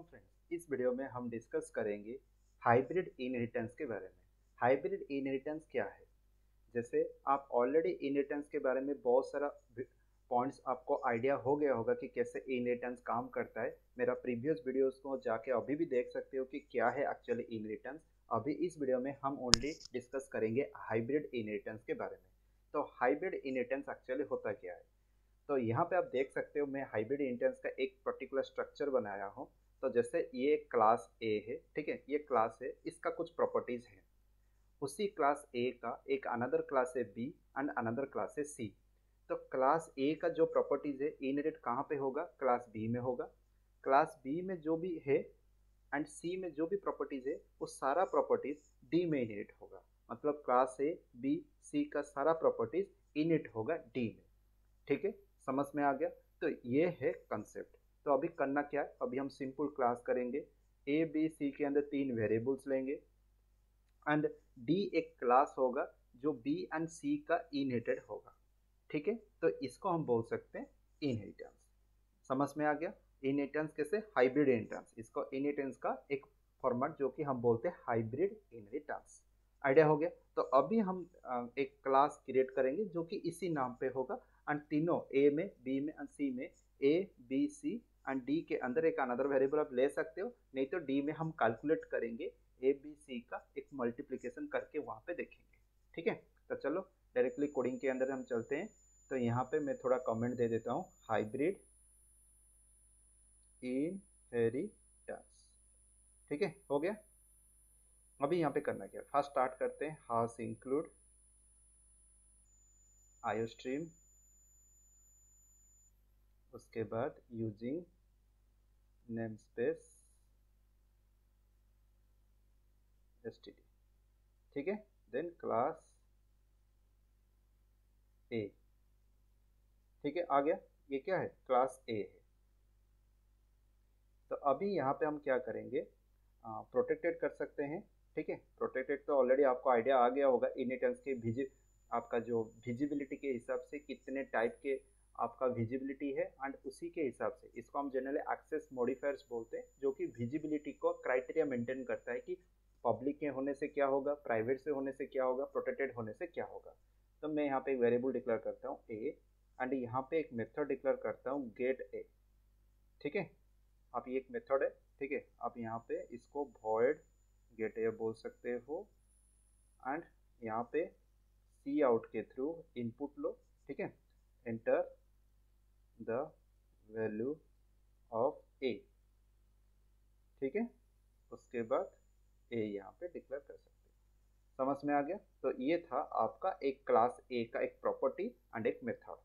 Welcome friends. इस video में हम डिस्कस करेंगे हाइब्रिड इनहेरिटेंस के बारे में। हाइब्रिड इनहेरिटेंस क्या है? जैसे आप ऑलरेडी इनहेरिटेंस के बारे में बहुत सारा पॉइंट्स आपको आइडिया हो गया होगा कि कैसे इनहेरिटेंस काम करता है। मेरा प्रीवियस वीडियोस को जाके अभी भी देख सकते हो कि क्या है एक्चुअली इनहेरिटेंस। अभी इस वीडियो में हम ओनली डिस्कस करेंगे हाइब्रिड इनहेरिटेंस के बारे में। तो हाइब्रिड इनहेरिटेंस एक्चुअली होता क्या है? तो यहाँ पे आप देख सकते हो, मैं हाइब्रिड इंटेंस का एक पर्टिकुलर स्ट्रक्चर बनाया हूँ। तो जैसे ये क्लास ए है, ठीक है, ये क्लास है, इसका कुछ प्रॉपर्टीज है। उसी क्लास ए का एक अनदर क्लास है बी एंड अनदर क्लास है सी। तो क्लास ए का जो प्रॉपर्टीज है इनहेरिट कहाँ पे होगा? क्लास बी में होगा। क्लास बी में जो भी है एंड सी में जो भी प्रॉपर्टीज है वो सारा प्रॉपर्टीज डी में इनहेरिट होगा। मतलब क्लास ए बी सी का सारा प्रॉपर्टीज इनहेरिट होगा डी में। ठीक है, समझ में आ गया? तो ये है कंसेप्ट। तो अभी करना क्या है, अभी हम सिंपल क्लास करेंगे। ए बी सी के अंदर तीन वेरिएबल्स लेंगे एंड डी एक क्लास होगा जो बी एंड सी का इनहेरिटेड होगा। ठीक है, तो इसको हम बोल सकते हैं इनहेरिटेंस। समझ में आ गया? इनहेरिटेंस कैसे? Hybrid inheritance. इसको इनहेरिटेंस का एक फॉर्मेट जो कि हम बोलते हैं हाइब्रिड इनहेरिटेंस। आइडिया हो गया? तो अभी हम एक क्लास क्रिएट करेंगे जो कि इसी नाम पे होगा एंड तीनों ए में बी में एंड सी में, A B C and D के अंदर एक अनदर वेरिएबल आप ले सकते हो, नहीं तो डी में हम कैलकुलेट करेंगे ए बी सी का एक मल्टीप्लिकेशन करके वहां पे देखेंगे। ठीक है, तो चलो डायरेक्टली कोडिंग के अंदर हम चलते हैं। तो यहाँ पे मैं थोड़ा कमेंट दे देता हूँ, हाइब्रिड इनहेरिटेंस। ठीक है, हो गया। अभी यहाँ पे करना क्या, फर्स्ट स्टार्ट करते हैं, हाश इंक्लूड आईओस्ट्रीम, उसके बाद यूजिंग नेम स्पेस std। ठीक है, देन क्लास ए। ठीक है, आ गया। ये क्या है? क्लास ए है। तो अभी यहाँ पे हम क्या करेंगे, प्रोटेक्टेड कर सकते हैं। ठीक है, प्रोटेक्टेड तो ऑलरेडी आपको आइडिया आ गया होगा इनहेरिटेंस के आपका जो विजिबिलिटी के हिसाब से कितने टाइप के आपका विजिबिलिटी है एंड उसी के हिसाब से इसको हम जनरली एक्सेस मॉडिफायर्स बोलते हैं, जो कि विजिबिलिटी को क्राइटेरिया मेंटेन करता है कि पब्लिक के होने से क्या होगा, प्राइवेट से होने से क्या होगा, प्रोटेक्टेड होने से क्या होगा। तो मैं यहाँ पे एक वेरिएबल डिक्लेयर करता हूँ ए एंड यहाँ पे एक मेथड डिक्लेयर करता हूँ गेट ए। ठीक है, आप ये एक मेथड है। ठीक है, आप यहाँ पे इसको void गेट ए बोल सकते हो एंड यहाँ पे सी आउट के थ्रू इनपुट लो। ठीक है, एंटर द वैल्यू ऑफ ए। ठीक है, उसके बाद ए यहाँ पे डिक्लेयर कर सकते हो। समझ में आ गया? तो ये था आपका एक क्लास ए का एक प्रॉपर्टी एंड एक मेथड।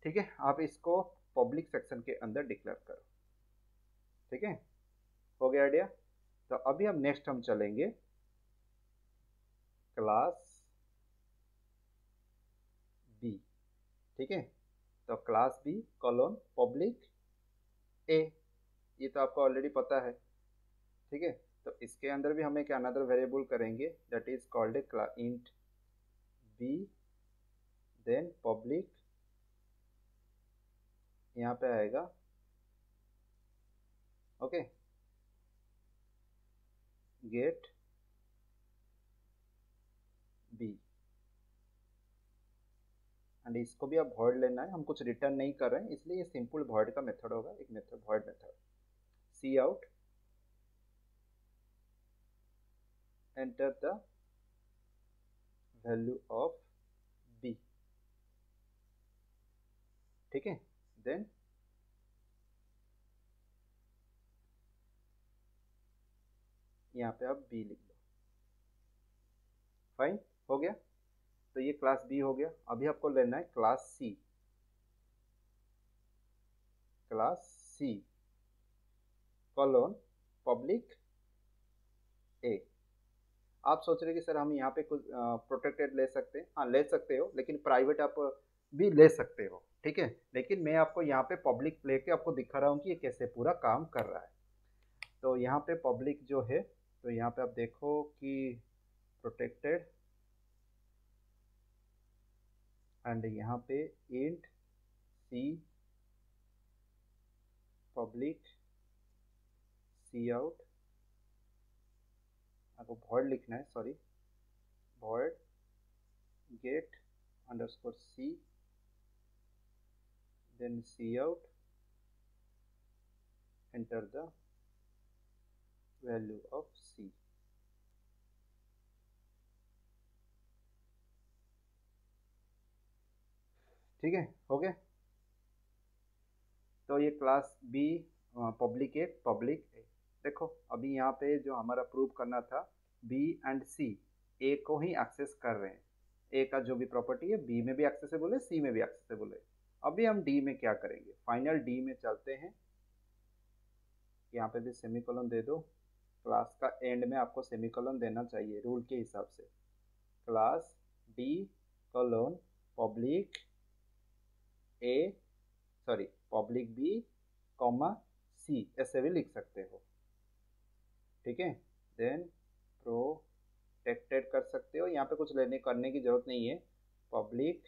ठीक है, आप इसको पब्लिक सेक्शन के अंदर डिक्लेयर करो। ठीक है, हो गया आइडिया? तो अभी हम नेक्स्ट हम चलेंगे क्लास बी। ठीक है, तो क्लास बी कॉलोन पब्लिक ए, ये तो आपको ऑलरेडी पता है। ठीक है, तो इसके अंदर भी हम एक अनदर वेरिएबल करेंगे that is called a int B, then public यहाँ पे आएगा। ओके, गेट बी एंड इसको भी आप void लेना है, हम कुछ रिटर्न नहीं कर रहे हैं इसलिए ये सिंपल void का मेथड होगा, एक method void method. Cout enter the value of B. ठीक है, देन यहाँ पे आप बी लिख लो। फाइन, हो गया। तो ये क्लास बी हो गया। अभी आपको लेना है class C. Class C colon public A. आप सोच रहे कि सर हम यहाँ पे कुछ प्रोटेक्टेड ले सकते हैं। हाँ, ले सकते हो, लेकिन प्राइवेट आप भी ले सकते हो। ठीक है, लेकिन मैं आपको यहाँ पे पब्लिक लेके आपको दिखा रहा हूँ कि ये कैसे पूरा काम कर रहा है। तो यहाँ पे पब्लिक जो है, तो यहाँ पे आप देखो कि प्रोटेक्टेड एंड यहाँ पे int C public cout, आपको void लिखना है, sorry, void get underscore c, then cout, enter the value of c। ठीक है, हो गया। तो ये क्लास बी पब्लिक ए। देखो अभी यहाँ पे जो हमारा प्रूव करना था, बी एंड सी ए को ही एक्सेस कर रहे हैं। ए का जो भी प्रॉपर्टी है बी में भी एक्सेसिबल है, सी में भी एक्सेसिबल है। अभी हम डी में क्या करेंगे, फाइनल डी में चलते हैं। यहाँ पे भी सेमीकोलन दे दो, क्लास का एंड में आपको सेमीकोलन देना चाहिए रूल के हिसाब से। क्लास डी कोलोन पब्लिक ए, सॉरी पब्लिक बी कॉमा सी, ऐसे भी लिख सकते हो। ठीक है, देन प्रोटेक्टेड कर सकते हो, यहाँ पे कुछ लेने करने की जरूरत नहीं है। पब्लिक,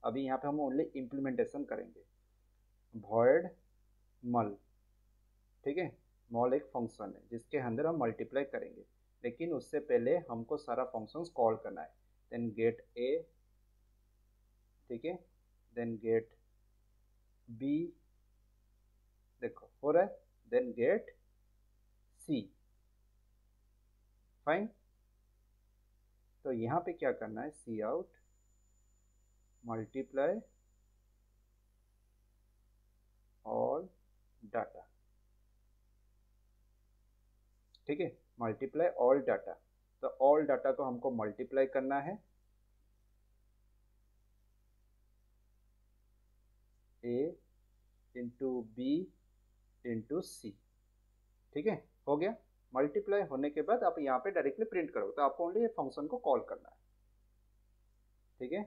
अभी यहाँ पे हम ओनली इम्प्लीमेंटेशन करेंगे, void मल। ठीक है, मॉल एक फंक्शन है जिसके अंदर हम मल्टीप्लाई करेंगे, लेकिन उससे पहले हमको सारा फंक्शंस कॉल करना है। देन गेट ए, ठीक है, देन गेट बी, देखो हो रहा है, देन गेट सी, फाइन। तो यहाँ पे क्या करना है, सी आउट मल्टीप्लाई ऑल डाटा। ठीक है, मल्टीप्लाई ऑल डाटा, तो ऑल डाटा को हमको मल्टीप्लाई करना है, ए इंटू बी इंटू सी। ठीक है, हो गया। मल्टीप्लाई होने के बाद आप यहाँ पे डायरेक्टली प्रिंट करो, तो आपको ओनली ये फंक्शन को कॉल करना है। ठीक है,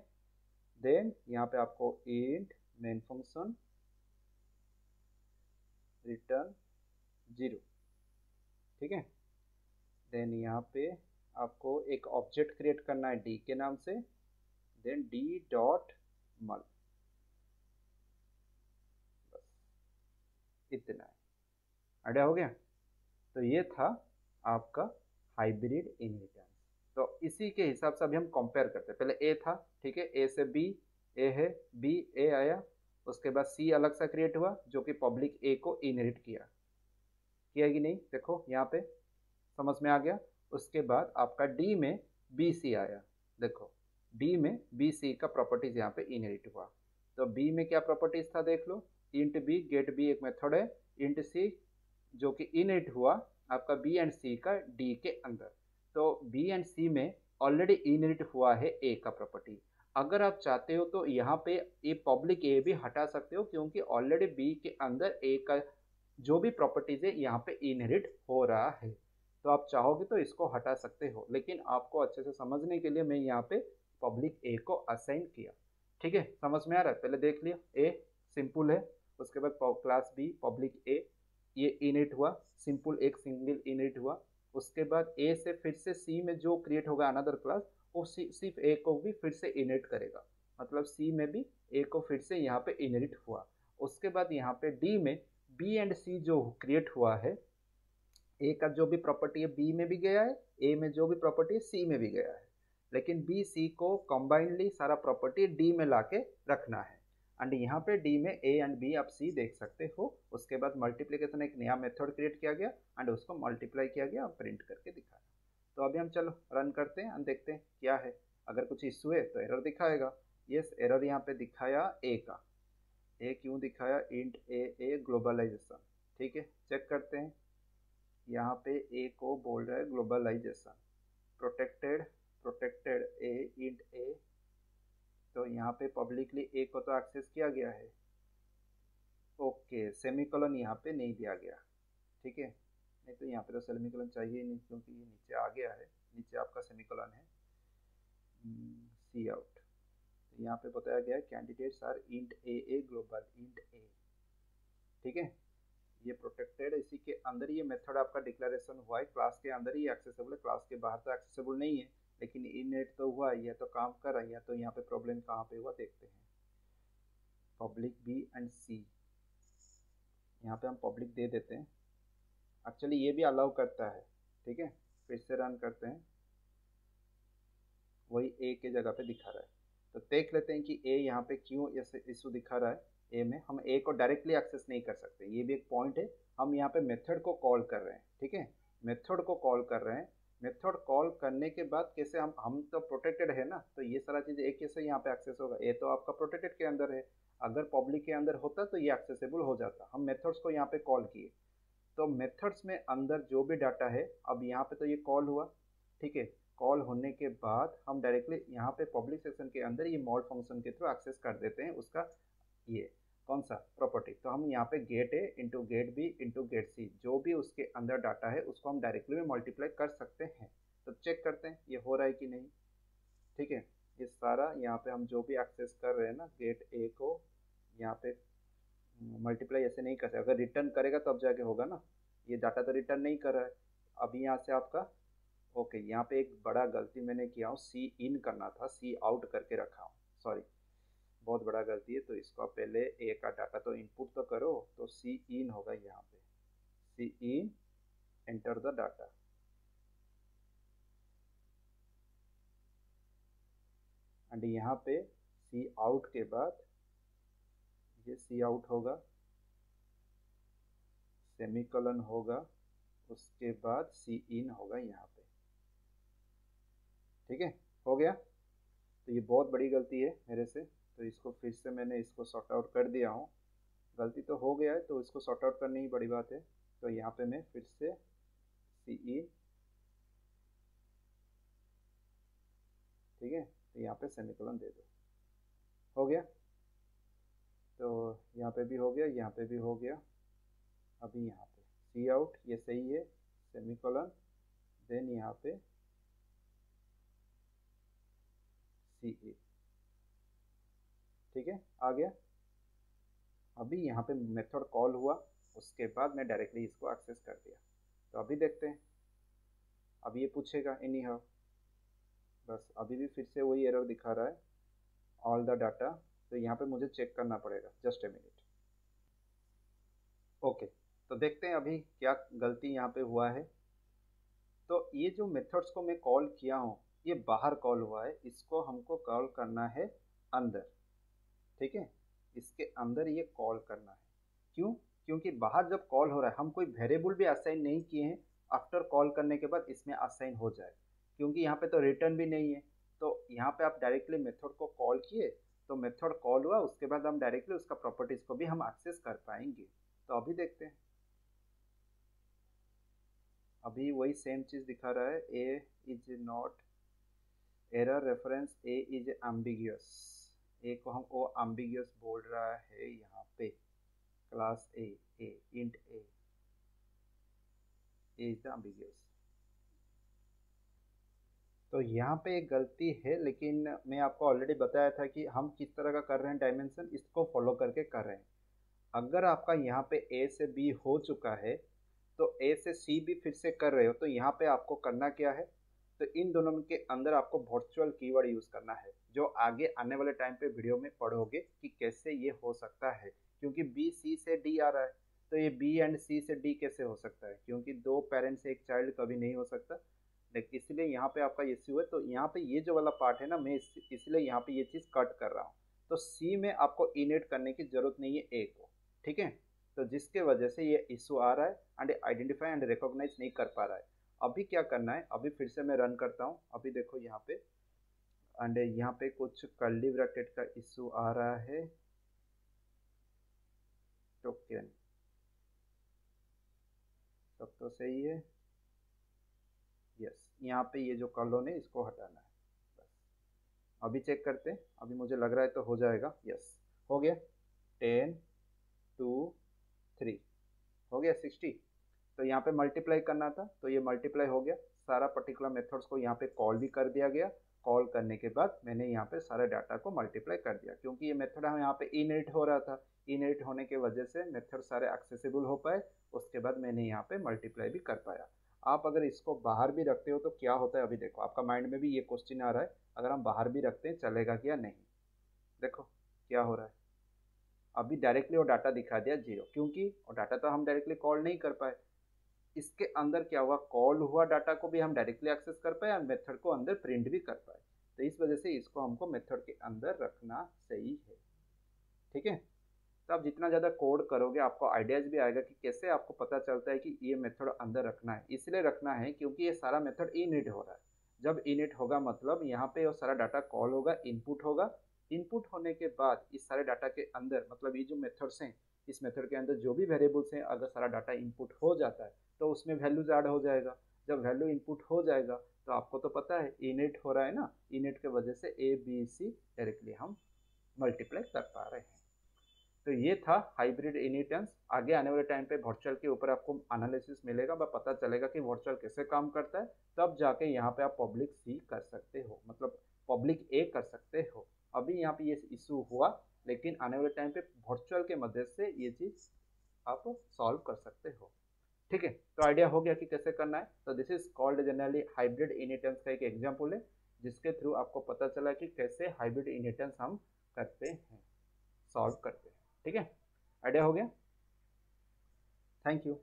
देन यहाँ पे आपको इंट मेन फंक्शन रिटर्न 0। ठीक है, देन यहाँ पे आपको एक ऑब्जेक्ट क्रिएट करना है डी के नाम से, देन डी डॉट मल, बस इतना है। आइडिया हो गया। तो ये था आपका हाइब्रिड इनहेरिटेंस। तो इसी के हिसाब से अभी हम कंपेयर करते हैं। पहले ए था, ठीक है, ए से बी, ए है, बी ए आया, उसके बाद सी अलग सा क्रिएट हुआ जो कि पब्लिक ए को इनहेरिट किया कि नहीं, देखो यहाँ पे समझ में आ गया। उसके बाद आपका डी में बी सी आया, देखो डी में बी सी का प्रॉपर्टीज यहाँ पे इनहेरिट हुआ। तो बी में क्या प्रॉपर्टीज था देख लो, इंट बी गेट बी एक मेथड है, इंट सी जो कि इनहेरिट हुआ आपका बी एंड सी का डी के अंदर। तो बी एंड सी में ऑलरेडी इनहेरिट हुआ है ए का प्रॉपर्टी। अगर आप चाहते हो तो यहाँ पे ये पब्लिक ए भी हटा सकते हो, क्योंकि ऑलरेडी बी के अंदर ए का जो भी प्रॉपर्टीज है यहाँ पे इनहेरिट हो रहा है। तो आप चाहोगे तो इसको हटा सकते हो, लेकिन आपको अच्छे से समझने के लिए मैं यहाँ पे पब्लिक ए को असाइन किया। ठीक है, समझ में आ रहा है। पहले देख लिया, ए सिंपल है, उसके बाद क्लास बी पब्लिक ए, ये इनहेरिट हुआ, सिंपल एक सिंगल इनहेरिट हुआ। उसके बाद ए से फिर से सी में जो क्रिएट होगा अनदर क्लास, वो सिर्फ ए को भी फिर से इनहेरिट करेगा, मतलब सी में भी ए को फिर से यहाँ पे इनहेरिट हुआ। उसके बाद यहाँ पे डी में बी एंड सी जो क्रिएट हुआ है, ए का जो भी प्रॉपर्टी है बी में भी गया है, ए में जो भी प्रॉपर्टी है सी में भी गया है, लेकिन बी सी को कंबाइंडली सारा प्रॉपर्टी डी में लाके रखना है। एंड यहाँ पे डी में ए एंड बी आप सी देख सकते हो। उसके बाद मल्टीप्लिकेशन एक नया मेथड क्रिएट किया गया एंड उसको मल्टीप्लाई किया गया, प्रिंट करके दिखाया। तो अभी हम चलो रन करते हैं एंड देखते हैं क्या है। अगर कुछ इशू है तो एरर दिखाएगा। यस, एरर यहाँ पे दिखाया ए का। ए क्यों दिखाया, इंट ए ग्लोबलाइजेशन। ठीक है, चेक करते हैं। यहाँ पे ए को बोल रहा है ग्लोबलाइजेशन, प्रोटेक्टेड ए इंट ए। तो यहाँ पे पब्लिकली ए को तो एक्सेस किया गया है, ओके, सेमीकोलन यहाँ पे नहीं दिया गया। ठीक है, नहीं तो यहाँ पे तो सेमीकोलन चाहिए नहीं, क्योंकि ये नीचे आ गया है, नीचे आपका सेमीकोलन है। सी आउट, तो यहाँ पे बताया गया है candidates are int a global int a. ठीक है, ये प्रोटेक्टेड, इसी के अंदर ये मेथड आपका डिक्लेरेशन हुआ है, क्लास के अंदर ही एक्सेसिबल है, क्लास के बाहर तो एक्सेसिबल नहीं है, लेकिन इननेट तो हुआ, यह तो काम कर रही है। तो यहाँ पे प्रॉब्लम कहाँ पे हुआ देखते हैं। पब्लिक बी एंड सी, यहाँ पे हम पब्लिक दे देते हैं, एक्चुअली ये भी अलाउ करता है। ठीक है, फिर से रन करते हैं, वही ए के जगह पे दिखा रहा है। तो देख लेते हैं कि ए यहाँ पे क्यों ऐसे इशू दिखा रहा है। ए में हम ए को डायरेक्टली एक्सेस नहीं कर सकते, ये भी एक पॉइंट है। हम यहाँ पे मेथड को कॉल कर रहे हैं। ठीक है, मेथड को कॉल कर रहे हैं। मेथड कॉल करने के बाद कैसे हम तो प्रोटेक्टेड है ना, तो ये सारा चीज़ ए कैसे यहाँ पे एक्सेस होगा। ए तो आपका प्रोटेक्टेड के अंदर है, अगर पब्लिक के अंदर होता तो ये एक्सेसिबल हो जाता। हम मेथड्स को यहाँ पे कॉल किए, तो मेथड्स में अंदर जो भी डाटा है, अब यहाँ पे तो ये कॉल हुआ। ठीक है, कॉल होने के बाद हम डायरेक्टली यहाँ पे पब्लिक सेक्शन के अंदर ये मॉड फंक्शन के थ्रू एक्सेस कर देते हैं उसका ये कौन सा प्रॉपर्टी। तो हम यहाँ पे gate A into gate B into gate C, जो भी उसके अंदर डाटा है उसको हम डायरेक्टली में मल्टीप्लाई कर सकते हैं। तो चेक करते हैं ये हो रहा है कि नहीं। ठीक है, ये सारा यहाँ पे हम जो भी एक्सेस कर रहे हैं ना, गेट ए को यहाँ पे मल्टीप्लाई ऐसे नहीं कर सकते। अगर रिटर्न करेगा तब जाके होगा ना, ये डाटा तो रिटर्न नहीं कर रहा है। अभी यहाँ से आपका ओके, यहाँ पे एक बड़ा गलती मैंने किया हूँ, सी इन करना था, सी आउट करके रखा हूँ, सॉरी, बहुत बड़ा गलती है। तो इसको आप पहले ए का डाटा तो इनपुट तो करो, तो सी इन होगा यहाँ पे, cin enter the data. And यहाँ पे सी आउट के बाद ये सी आउट होगा, सेमीकोलन होगा, उसके बाद सी इन होगा यहाँ पे। ठीक है, हो गया। तो ये बहुत बड़ी गलती है मेरे से, तो इसको फिर से मैंने इसको सॉर्ट आउट कर दिया हूँ। गलती तो हो गया है तो इसको सॉर्ट आउट करनी ही बड़ी बात है। तो यहाँ पे मैं फिर से सी ई, ठीक है, तो यहाँ पे सेमीकोलन दे दो, हो गया। तो यहाँ पे भी हो गया, यहाँ पे भी हो गया। अभी यहाँ पे सी आउट ये सही है, सेमीकोलन, देन यहाँ पे सी ई। ठीक है, आ गया। अभी यहाँ पे मेथड कॉल हुआ, उसके बाद मैं डायरेक्टली इसको एक्सेस कर दिया। तो अभी देखते हैं, अब ये पूछेगा एनी हाउ, बस अभी भी फिर से वही एरर दिखा रहा है, ऑल द डाटा। तो यहाँ पे मुझे चेक करना पड़ेगा, जस्ट ए मिनट। ओके, तो देखते हैं अभी क्या गलती यहाँ पे हुआ है। तो ये जो मेथड्स को मैं कॉल किया हूँ ये बाहर कॉल हुआ है, इसको हमको कॉल करना है अंदर। ठीक है, इसके अंदर ये कॉल करना है। क्यों? क्योंकि बाहर जब कॉल हो रहा है, हम कोई वेरिएबल भी असाइन नहीं किए हैं आफ्टर कॉल करने के बाद इसमें असाइन हो जाए, क्योंकि यहाँ पे तो रिटर्न भी नहीं है। तो यहाँ पे आप डायरेक्टली मेथड को कॉल किए, तो मेथड कॉल हुआ, उसके बाद हम डायरेक्टली उसका प्रॉपर्टीज को भी हम एक्सेस कर पाएंगे। तो अभी देखते हैं, अभी वही सेम चीज दिखा रहा है, a is not error reference, a is ambiguous. A को हम ओ एम्बिगियस बोल रहा है यहाँ पे, class A, int a is the ambiguous. तो यहाँ पे एक गलती है, लेकिन मैं आपको ऑलरेडी बताया था कि हम किस तरह का कर रहे हैं डायमेंशन, इसको फॉलो करके कर रहे हैं। अगर आपका यहाँ पे ए से बी हो चुका है, तो ए से सी भी फिर से कर रहे हो, तो यहाँ पे आपको करना क्या है, तो इन दोनों के अंदर आपको वर्चुअल कीवर्ड यूज करना है, जो आगे आने वाले टाइम पे वीडियो में पढ़ोगे कि कैसे ये हो सकता है। क्योंकि बी सी से डी आ रहा है, तो ये बी एंड सी से डी कैसे हो सकता है, क्योंकि दो पेरेंट्स से एक चाइल्ड कभी नहीं हो सकता। लेकिन इसलिए यहाँ पे आपका इश्यू है, तो यहाँ पे ये जो वाला पार्ट है ना, मैं इसलिए यहाँ पे ये चीज़ कट कर रहा हूँ। तो सी में आपको इनेट करने की जरूरत नहीं है ए को। ठीक है, तो जिसके वजह से ये इशू आ रहा है एंड आइडेंटिफाई एंड रिकॉग्नाइज नहीं कर पा रहा है। अभी क्या करना है, अभी फिर से मैं रन करता हूँ। अभी देखो यहाँ पे, एंड यहाँ पे कुछ कर्ली ब्रैकेट का इशू आ रहा है, टोकन सब तो सही है, यस। यहाँ पे ये जो कॉलोन है इसको हटाना है बस। अभी चेक करते हैं, अभी मुझे लग रहा है तो हो जाएगा, यस हो गया। 10 2 3 हो गया 60। तो यहाँ पे मल्टीप्लाई करना था, तो ये मल्टीप्लाई हो गया। सारा पर्टिकुलर मेथड्स को यहाँ पे कॉल भी कर दिया गया। कॉल करने के बाद मैंने यहाँ पे सारे डाटा को मल्टीप्लाई कर दिया, क्योंकि ये मेथड हम यहाँ पे इनहेरिट हो रहा था। इनहेरिट होने के वजह से मेथड सारे एक्सेसिबल हो पाए, उसके बाद मैंने यहाँ पे मल्टीप्लाई भी कर पाया। आप अगर इसको बाहर भी रखते हो तो क्या होता है, अभी देखो आपका माइंड में भी ये क्वेश्चन आ रहा है, अगर हम बाहर भी रखते हैं चलेगा क्या नहीं। देखो क्या हो रहा है, अभी डायरेक्टली वो डाटा दिखा दिया जीरो, क्योंकि वो डाटा तो हम डायरेक्टली कॉल नहीं कर पाए। इसके अंदर क्या हुआ, कॉल हुआ डाटा को भी हम डायरेक्टली एक्सेस कर पाए और मेथड को अंदर प्रिंट भी कर पाए। तो इस वजह से इसको हमको मेथड के अंदर रखना सही है। ठीक है, तो आप जितना ज़्यादा कोड करोगे आपको आइडियाज भी आएगा कि कैसे आपको पता चलता है कि ये मेथड अंदर रखना है। इसलिए रखना है क्योंकि ये सारा मेथड इनिट हो रहा है। जब इनिट होगा मतलब यहाँ पे वो सारा डाटा कॉल होगा, इनपुट होगा। इनपुट होने के बाद इस सारे डाटा के अंदर मतलब ये जो मेथड्स हैं, इस मेथड के अंदर जो भी वेरिएबल्स हैं, अगर सारा डाटा इनपुट हो जाता है तो उसमें वैल्यूज ऐड हो जाएगा। जब वैल्यू इनपुट हो जाएगा तो आपको तो पता है इनिट हो रहा है ना, इनिट के वजह से ए बी सी डायरेक्टली हम मल्टीप्लाई कर पा रहे हैं। तो ये था हाइब्रिड इनहेरिटेंस। आगे आने वाले टाइम पे वर्चुअल के ऊपर आपको एनालिसिस मिलेगा, पता चलेगा कि वर्चुअल कैसे काम करता है। तब जाके यहाँ पे आप पब्लिक सी कर सकते हो, मतलब पब्लिक ए कर सकते हो। अभी यहाँ पे ये इशू हुआ, लेकिन आने वाले टाइम पे वर्चुअल के मदद से ये चीज़ आप सॉल्व कर सकते हो। ठीक है, तो आइडिया हो गया कि कैसे करना है। तो this is called generally hybrid inheritance का एक एग्जाम्पल है, जिसके थ्रू आपको पता चला कि कैसे हाइब्रिड इनहेरिटेंस हम करते हैं, सॉल्व करते हैं। ठीक है, आइडिया हो गया। Thank you.